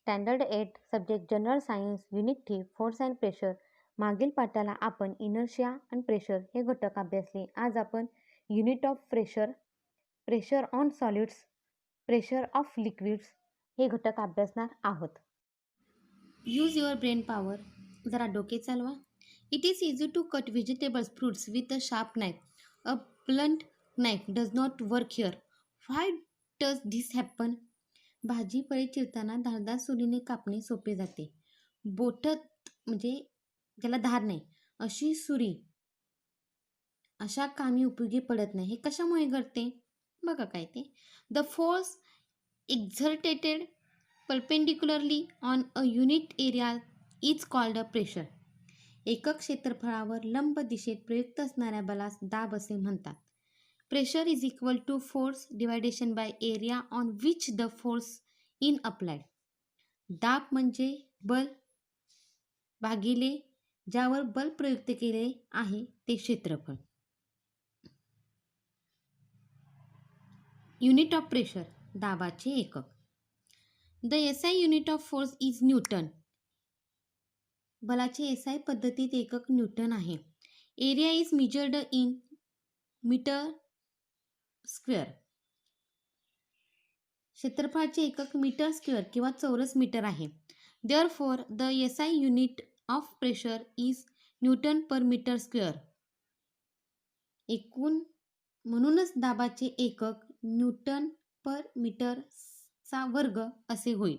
Standard 8 subject general science unit 3 force and pressure. मागील पाठाला आपण inertia आणि प्रेशर हे घटक अभ्यासले. आज आपण unit of pressure, pressure on solids, pressure of liquids हे घटक अभ्यासणार आहोत. Use your brain power. जरा डोके चालवा. It is easy to cut vegetables fruits with a sharp knife. A blunt knife does not work here. Why does this happen? भाजी फळे चिरताना धारदार सुरीने कापणे सोपे जाते. बोटत म्हणजे त्याला धार नाही अशी सुरी अशा कामी उपयोगी पडत नाही. हे कशामुळे घडते बघा काय ते. The force exerted perpendicularly on a unit area is called a pressure. एकक क्षेत्रफळावर लंब दिशेत प्रयुक्त असणाऱ्या बलास दाब असे म्हणतात. Pressure is equal to force division by area on which the force in applied. दाब म्हणजे बल भागिले ज्यावर बल प्रयुक्त केले आहे ते क्षेत्रफळ. युनिट ऑफ प्रेशर दाबाचे एकक. The SI unit of force is newton. बलाचे एसआय पद्धतीत एकक न्यूटन आहे. Area is measured in metre square. क्षेत्रफळाचे एकक मीटर स्क्वेअर किंवा चौरस मीटर आहे. Therefore the SI unit of pressure is newton per metre square. एकूण म्हणूनच दाबाचे एकक न्यूटन पर मीटरचा वर्ग असे होईल.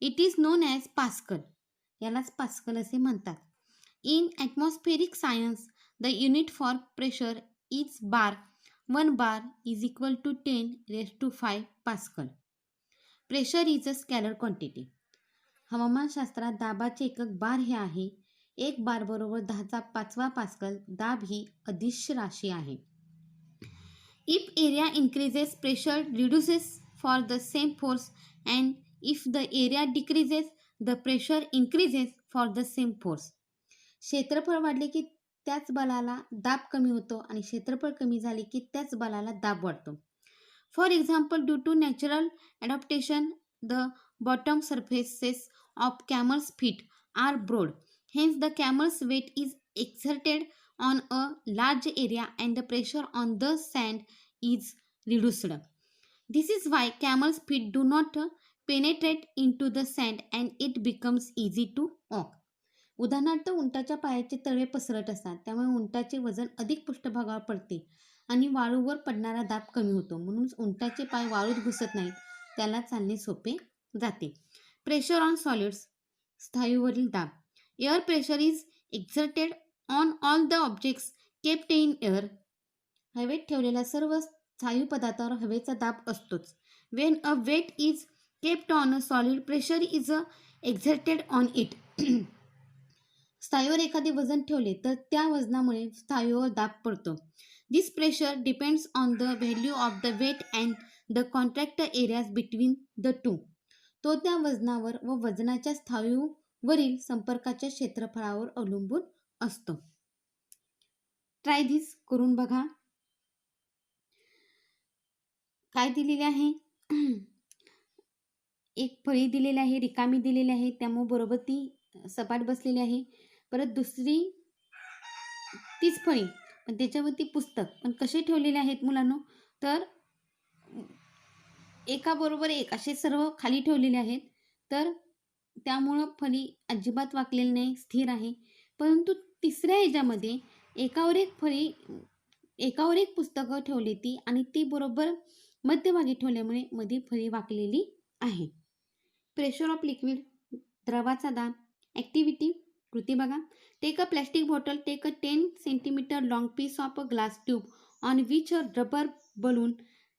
It is known as pascal. यालाच पास्कल असे म्हणतात. In atmospheric science the unit for pressure is bar. 1 bar is equal to 10⁵ pascal. Pressure is a scalar quantity. हवामानशास्त्रात दाबाचे एकक बार हे आहे. 1 बार बरोबर 10⁵ पास्कल. दाब ही अदिश राशी आहे. If area increases pressure reduces for the same force and if the area decreases the pressure increases for the same force. क्षेत्रफळ वाढले की त्याच बलाला दाब कमी होतो आणि क्षेत्रफळ कमी झाले की त्याच बलाला दाब वाढतो. For example due to natural adaptation the bottom surfaces of camels feet are broad. Hence the camels weight is exerted on a large area and the pressure on the sand is reduced. This is why camels feet do not penetrate into the sand and it becomes easy to walk. उदाहरणार्थ उंटाच्या पायाचे तळवे पसरट असतात, त्यामुळे उंटाचे वजन अधिक पृष्ठभागावर पडते आणि वाळूवर पडणारा दाब कमी होतो. म्हणून उंटाचे पाय वाळूत घुसत नाहीत, त्याला चालणे सोपे जाते. प्रेशर ऑन सॉलिड्स स्थायूवरील दाब. Air pressure is exerted on all the objects kept in air. हवेत ठेवलेल्या सर्व स्थायू पदार्थावर हवेचा दाब असतोच. When a weight is kept on a solid pressure is exerted on it. स्थायूवर एखादे वजन ठेवले तर त्या वजनामुळे स्थायूवर दाब पडतो. This pressure depends on the value of the weight and the contract areas between the two. तो त्या वजनावर व वजनाच्या स्थायूवरील संपर्काच्या क्षेत्रफळावर अवलंबून असतो. ट्राय दिस करून बघा. काय दिलेले आहे? एक फळी दिलेली आहे, रिकामी दिलेली आहे, त्यामुळे बरोबर ती सपाट बसलेली आहे. परत दुसरी तीच फळी पण त्याच्यावरती पुस्तक पण कसे ठेवलेले आहेत मुलांनो, तर एकाबरोबर एक असे सर्व खाली ठेवलेले आहेत. तर त्यामुळं फळी अजिबात वाकलेली नाही, स्थिर आहे. परंतु तिसऱ्या ह्याच्यामध्ये एकावर एक पुस्तकं ठेवली ती आणि ती बरोबर मध्यभागी ठेवल्यामुळे मध्ये फळी वाकलेली आहे. प्रेशर ऑफ लिक्विड द्रवाचा दाब. ॲक्टिव्हिटी कृती बघा. Take a plastic bottle. Take a 10 centimetre long piece of a glass tube on which a rubber balloon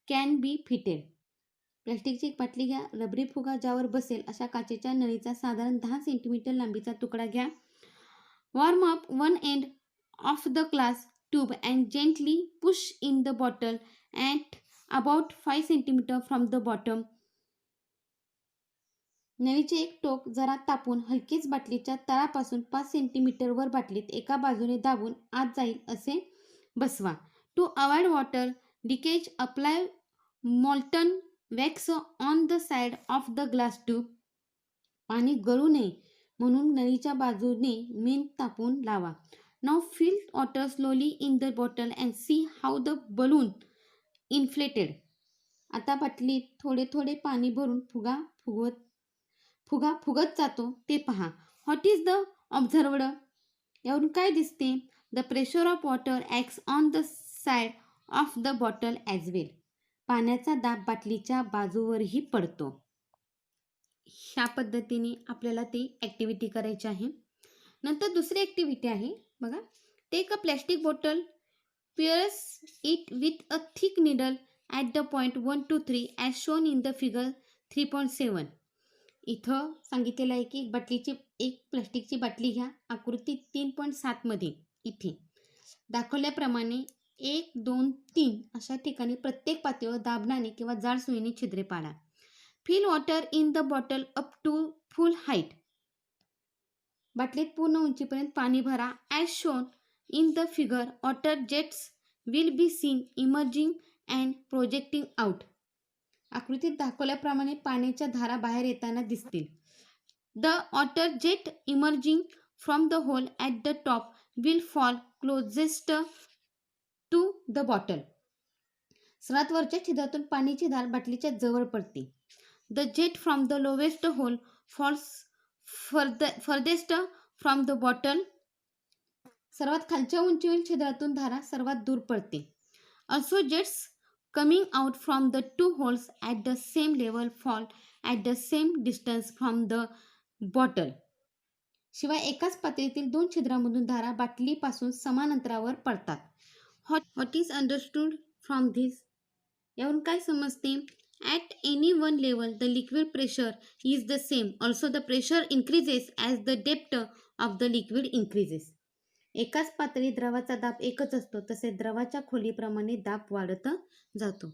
can be fitted. प्लॅस्टिकची एक बाटली घ्या. रबरी फुगा ज्यावर बसेल अशा काचेच्या नळीचा साधारण 10 सेंटीमीटर लांबीचा तुकडा घ्या. Warm up one end of the glass tube and gently push in the bottle at about 5 centimetre from the bottom. नळीचे एक टोक जरा तापून हलकेच बाटलीच्या तळापासून 5 सेंटीमीटर वर बाटलीत एका बाजूने दाबून आत जाईल असे बसवा. To avoid water leakage apply molten wax on the side of the glass tube. पाणी गळू नये म्हणून नळीच्या बाजूने मीठ तापून लावा. Now fill water slowly in the bottle and see how the balloon inflated. आता बाटलीत थोडे थोडे पाणी भरून फुगा फुगत जातो ते पहा. What is the observed. यावरून काय दिसते? The pressure of water acts on the side of the bottle as well. पाण्याचा दाब बाटलीच्या बाजूवरही पडतो. ह्या पद्धतीने आपल्याला ती ॲक्टिव्हिटी करायची आहे. नंतर दुसरी ॲक्टिव्हिटी आहे बघा. Take a plastic bottle, pierce it with a thick needle at the point 1 to 3 as shown in the figure 3.7. इथं सांगितलेलं आहे की एक प्लास्टिकची बाटली घ्या. आकृती 3.7 मध्ये इथे दाखवल्याप्रमाणे 1, 2, 3 अशा ठिकाणी प्रत्येक पातळीवर दाबणाने किंवा जाड सुईने छिद्रे पाडा. Fill water in the bottle up to full height. बाटलीत पूर्ण उंचीपर्यंत पाणी भरा. As shown in the figure water jets will be seen emerging and projecting out. आकृतीत दाखवल्याप्रमाणे पाण्याच्या धारा बाहेर येताना दिसतील. The water jet emerging from the hole at the top will fall closest to the bottle. सर्वात वरच्या छिद्रातून पाण्याची धार बाटलीच्या जवळ पडते. The jet from the lowest hole false farthest from the bottle. सर्वात खालच्या उंचीवरील छिद्रातून धारा सर्वात दूर पडते. ऑल्सो जेट्स coming out from the two holes at the same level fall at the same distance from the bottle. शिवाय एकाच पातळीतील 2 छिद्रांमधून धारा बाटलीपासून समान अंतरावर पडतात. What is understood from this? यावरून काय समजते? At any one level the liquid pressure is the same. Also the pressure increases as the depth of the liquid increases. एकाच पातळी द्रवाचा दाब एकच असतो, तसे द्रवाच्या खोलीप्रमाणे दाब वाढत जातो.